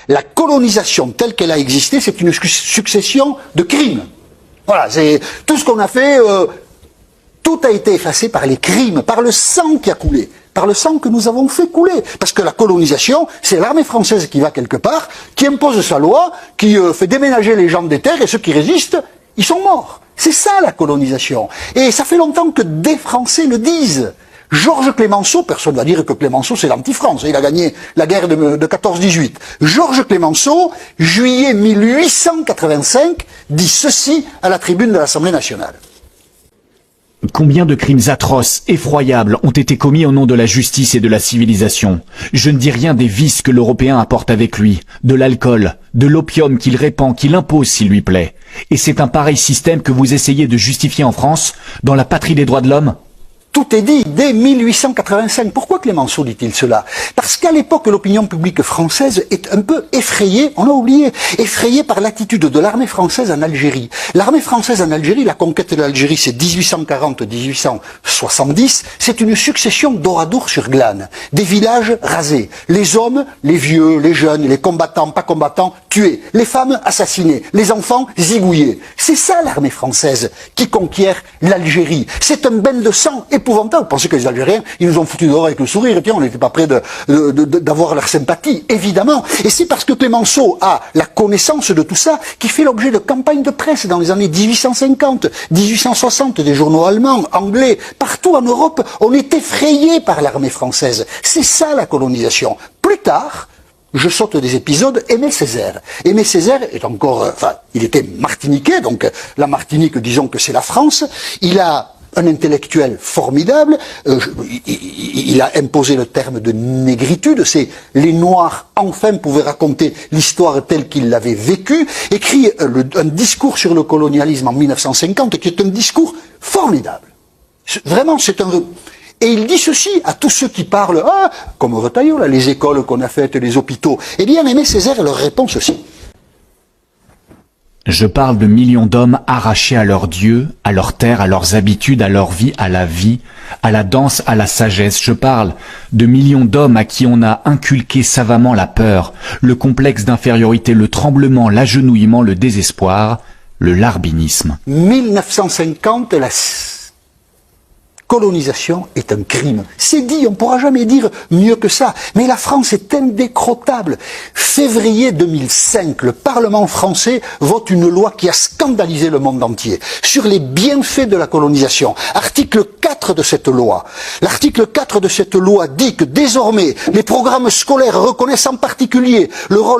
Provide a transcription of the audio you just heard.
La colonisation telle qu'elle a existé, c'est une succession de crimes. Voilà, c'est tout ce qu'on a fait, tout a été effacé par les crimes, par le sang qui a coulé, par le sang que nous avons fait couler. Parce que la colonisation, c'est l'armée française qui va quelque part, qui impose sa loi, qui fait déménager les gens des terres, et ceux qui résistent, ils sont morts. C'est ça la colonisation. Et ça fait longtemps que des Français le disent. Georges Clemenceau, personne ne va dire que Clemenceau c'est l'anti-France, il a gagné la guerre de 14-18. Georges Clemenceau, juillet 1885, dit ceci à la tribune de l'Assemblée nationale. Combien de crimes atroces, effroyables ont été commis au nom de la justice et de la civilisation. Je ne dis rien des vices que l'Européen apporte avec lui, de l'alcool, de l'opium qu'il répand, qu'il impose s'il lui plaît. Et c'est un pareil système que vous essayez de justifier en France, dans la patrie des droits de l'homme ? Tout est dit dès 1885. Pourquoi Clemenceau dit-il cela? Parce qu'à l'époque, l'opinion publique française est un peu effrayée, on l'a oublié, effrayée par l'attitude de l'armée française en Algérie. L'armée française en Algérie, la conquête de l'Algérie, c'est 1840-1870, c'est une succession d'Oradour sur Glane, des villages rasés, les hommes, les vieux, les jeunes, les combattants, pas combattants, tués, les femmes assassinées, les enfants zigouillés. C'est ça l'armée française qui conquiert l'Algérie. C'est un bain de sang épouvantable. Vous pensez que les Algériens, ils nous ont foutu dehors avec le sourire, et tiens, on n'était pas prêt d'avoir leur sympathie, évidemment. Et c'est parce que Clemenceau a la connaissance de tout ça qui fait l'objet de campagnes de presse dans les années 1850, 1860, des journaux allemands, anglais, partout en Europe, on est effrayé par l'armée française. C'est ça la colonisation. Plus tard, je saute des épisodes, Aimé Césaire. Aimé Césaire est encore, il était martiniquais, donc la Martinique, disons que c'est la France. Il a un intellectuel formidable, il a imposé le terme de négritude, c'est les Noirs enfin pouvaient raconter l'histoire telle qu'ils l'avaient vécue, écrit un discours sur le colonialisme en 1950 qui est un discours formidable. Vraiment, c'est un... Et il dit ceci à tous ceux qui parlent, comme Retailleau, là, les écoles qu'on a faites, les hôpitaux. Eh bien, Aimé Césaire leur répond ceci. Je parle de millions d'hommes arrachés à leurs dieux, à leur terre, à leurs habitudes, à leur vie, à la danse, à la sagesse. Je parle de millions d'hommes à qui on a inculqué savamment la peur, le complexe d'infériorité, le tremblement, l'agenouillement, le désespoir, le larbinisme. 1950, la colonisation est un crime. C'est dit, on ne pourra jamais dire mieux que ça. Mais la France est indécrottable. Février 2005, le Parlement français vote une loi qui a scandalisé le monde entier sur les bienfaits de la colonisation. Article 4 de cette loi. L'article 4 de cette loi dit que désormais, les programmes scolaires reconnaissent en particulier le rôle